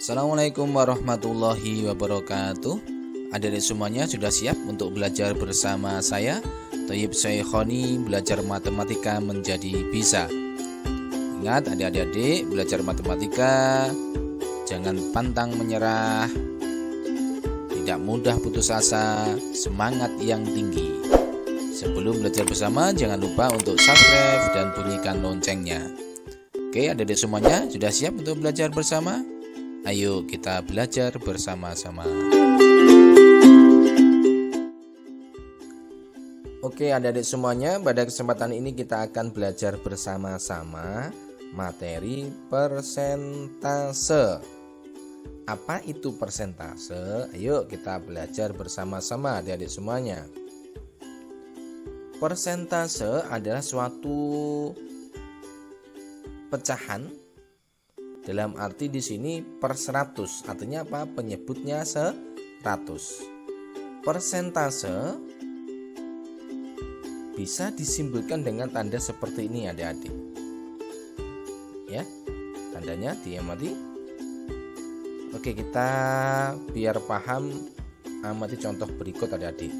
Assalamualaikum warahmatullahi wabarakatuh. Adik-adik semuanya sudah siap untuk belajar bersama saya, Thayyib Syaikhoni, belajar matematika menjadi bisa. Ingat adik-adik, belajar matematika jangan pantang menyerah, tidak mudah putus asa, semangat yang tinggi. Sebelum belajar bersama, jangan lupa untuk subscribe dan bunyikan loncengnya. Oke, adik-adik semuanya sudah siap untuk belajar bersama? Ayo kita belajar bersama-sama. Oke adik-adik semuanya, pada kesempatan ini kita akan belajar bersama-sama materi persentase. Apa itu persentase? Ayo kita belajar bersama-sama adik-adik semuanya. Persentase adalah suatu pecahan dalam arti di sini per 100, artinya apa? Penyebutnya 100. Persentase bisa disimbolkan dengan tanda seperti ini adik-adik. Ya, tandanya diamati. Oke, kita biar paham amati contoh berikut adik-adik.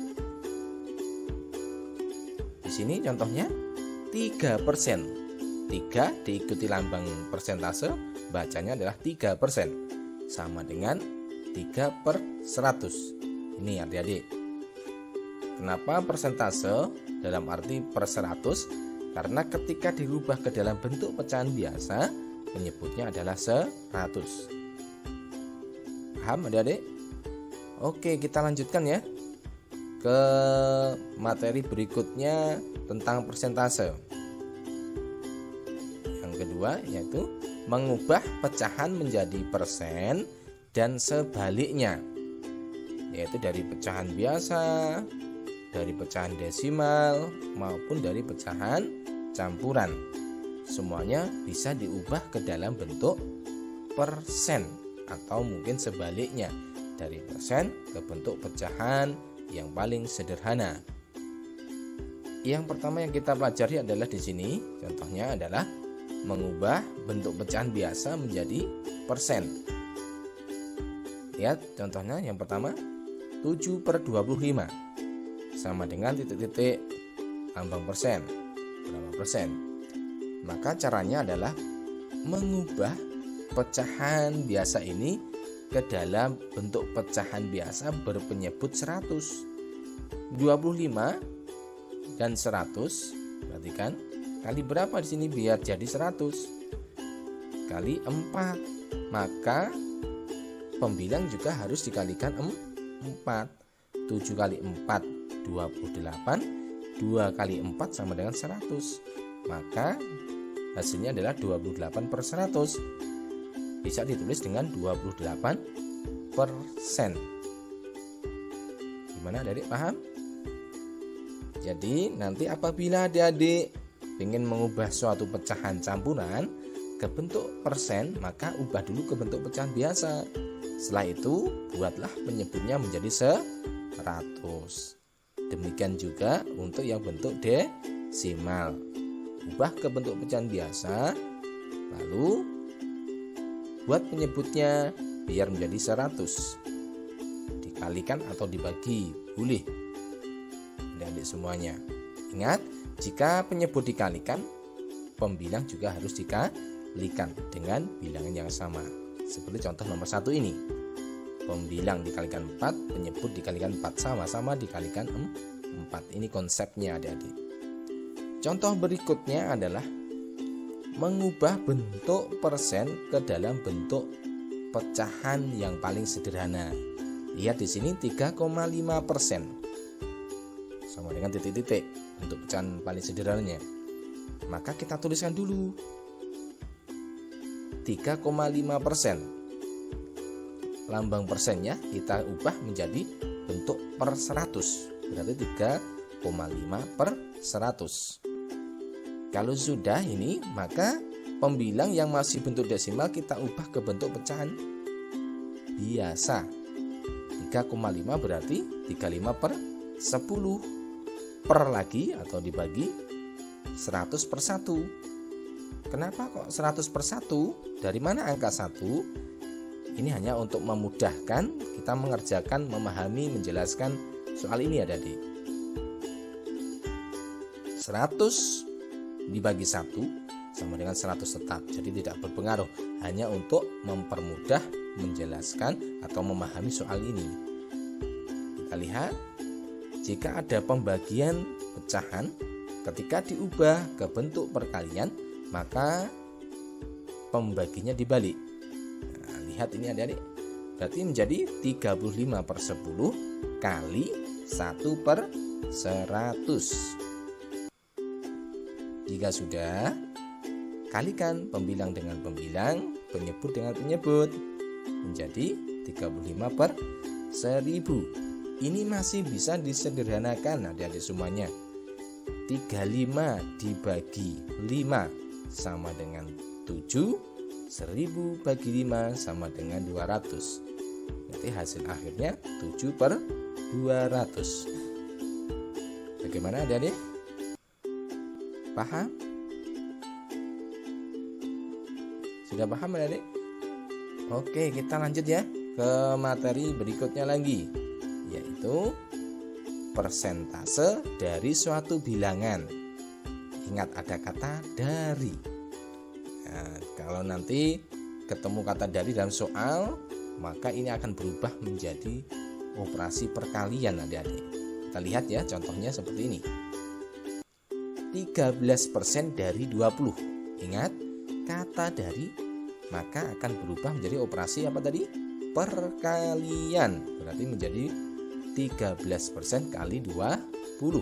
Di sini contohnya 3%. 3 diikuti lambang persentase, bacanya adalah 3%, sama dengan 3/100. Ini adik-adik. Kenapa persentase dalam arti per 100? Karena ketika dirubah ke dalam bentuk pecahan biasa, menyebutnya adalah 100. Paham adik-adik? Oke, kita lanjutkan ya ke materi berikutnya tentang persentase. Kedua yaitu mengubah pecahan menjadi persen dan sebaliknya, yaitu dari pecahan biasa, dari pecahan desimal maupun dari pecahan campuran. Semuanya bisa diubah ke dalam bentuk persen atau mungkin sebaliknya, dari persen ke bentuk pecahan yang paling sederhana. Yang pertama yang kita pelajari adalah di sini, contohnya adalah mengubah bentuk pecahan biasa menjadi persen. Lihat contohnya yang pertama, 7/25 sama dengan titik-titik lambang persen. Berapa persen? Maka caranya adalah mengubah pecahan biasa ini ke dalam bentuk pecahan biasa berpenyebut 100. 25 dan 100, perhatikan kali berapa di sini biar jadi 100? Kali 4. Maka pembilang juga harus dikalikan 4. 7 kali 4 28. 2 kali 4 sama dengan 100. Maka hasilnya adalah 28/100. Bisa ditulis dengan 28%. Gimana adik paham? Jadi nanti apabila adik-adik ingin mengubah suatu pecahan campuran ke bentuk persen, maka ubah dulu ke bentuk pecahan biasa. Setelah itu buatlah penyebutnya menjadi 100. Demikian juga untuk yang bentuk desimal. Ubah ke bentuk pecahan biasa, lalu buat penyebutnya biar menjadi 100. Dikalikan atau dibagi, boleh. Adik-adik semuanya. Ingat, jika penyebut dikalikan, pembilang juga harus dikalikan dengan bilangan yang sama. Seperti contoh nomor 1 ini. Pembilang dikalikan 4, penyebut dikalikan 4, sama-sama dikalikan 4. Ini konsepnya adik-adik. Contoh berikutnya adalah mengubah bentuk persen ke dalam bentuk pecahan yang paling sederhana. Lihat di sini 3,5%. Sama dengan titik-titik untuk pecahan paling sederhananya. Maka kita tuliskan dulu 3,5%. Lambang persennya kita ubah menjadi bentuk per 100. Berarti 3,5/100. Kalau sudah ini, maka pembilang yang masih bentuk desimal kita ubah ke bentuk pecahan biasa. 3,5 berarti 35/10. Per lagi atau dibagi 100/1. Kenapa kok 100/1? Dari mana angka 1? Ini hanya untuk memudahkan kita mengerjakan, memahami, menjelaskan soal ini adik-adik. 100 dibagi 1 sama dengan 100 tetap. Jadi tidak berpengaruh, hanya untuk mempermudah menjelaskan atau memahami soal ini. Kita lihat, jika ada pembagian pecahan, ketika diubah ke bentuk perkalian, maka pembaginya dibalik. Nah, lihat ini adik-adik, berarti menjadi 35/10 kali 1/100. Jika sudah, kalikan pembilang dengan pembilang, penyebut dengan penyebut, menjadi 35/1000. Ini masih bisa disederhanakan adik-adik semuanya. 35 dibagi 5 sama dengan 7, 1000 bagi 5 sama dengan 200. Berarti hasil akhirnya 7/200. Bagaimana adik-adik? Paham? Sudah paham adik-adik? Oke, kita lanjut ya ke materi berikutnya lagi, yaitu persentase dari suatu bilangan. Ingat, ada kata dari. Nah, kalau nanti ketemu kata dari dalam soal, maka ini akan berubah menjadi operasi perkalian adik-adik. Kita lihat ya, contohnya seperti ini. 13% dari 20. Ingat, kata dari maka akan berubah menjadi operasi apa tadi? Perkalian. Berarti menjadi 13% kali 20.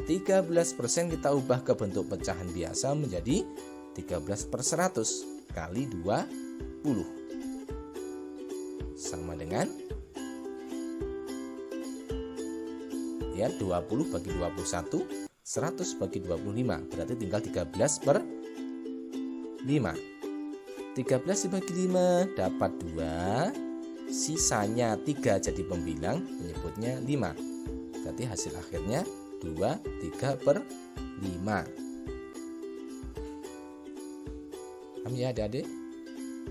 13% kita ubah ke bentuk pecahan biasa menjadi 13/100 kali 20. Sama dengan ya 20 bagi 21, 100 bagi 25, berarti tinggal 13/5. 13 dibagi 5 dapat 2, sisanya 3 jadi pembilang, penyebutnya 5. Berarti hasil akhirnya 2, 3/5. Paham ya adik-adik?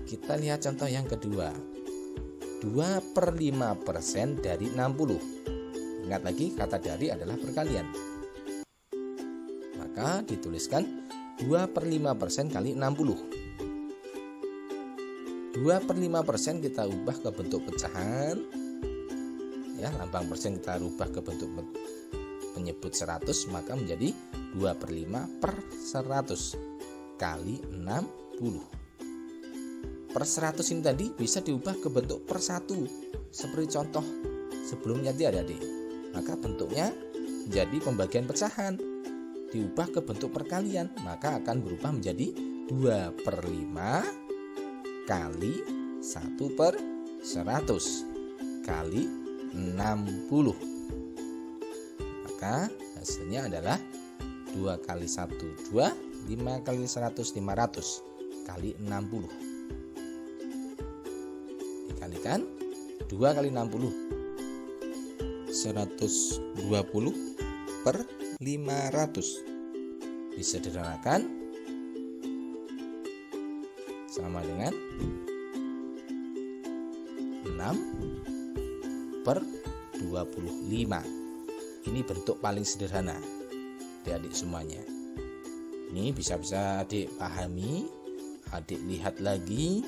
Kita lihat contoh yang kedua. 2/5% dari 60. Ingat lagi, kata dari adalah perkalian. Maka dituliskan 2/5% kali 60. 2/5% kita ubah ke bentuk pecahan. Ya, lambang persen kita ubah ke bentuk penyebut 100, maka menjadi 2/5/100 kali 60. Per 100 ini tadi bisa diubah ke bentuk per 1 seperti contoh sebelumnya tadi adik-adik. Maka bentuknya menjadi pembagian pecahan, diubah ke bentuk perkalian, maka akan berubah menjadi 2/5 kali 1/100 kali 60. Maka hasilnya adalah 2 kali 1, 2, 5 kali 100, 500 kali 60. Dikalikan 2 kali 60, 120/500. Disederhanakan sama dengan 6/25. Ini bentuk paling sederhana adik-adik semuanya. Ini bisa-bisa adik pahami, adik lihat lagi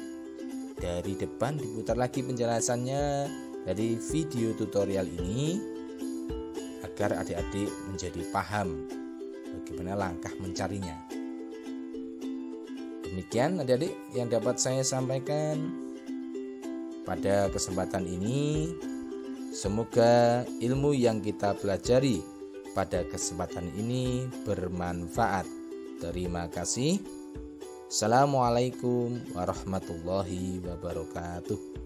dari depan, diputar lagi penjelasannya dari video tutorial ini agar adik-adik menjadi paham bagaimana langkah mencarinya. Demikian adik-adik yang dapat saya sampaikan pada kesempatan ini. Semoga ilmu yang kita pelajari pada kesempatan ini bermanfaat. Terima kasih. Assalamualaikum warahmatullahi wabarakatuh.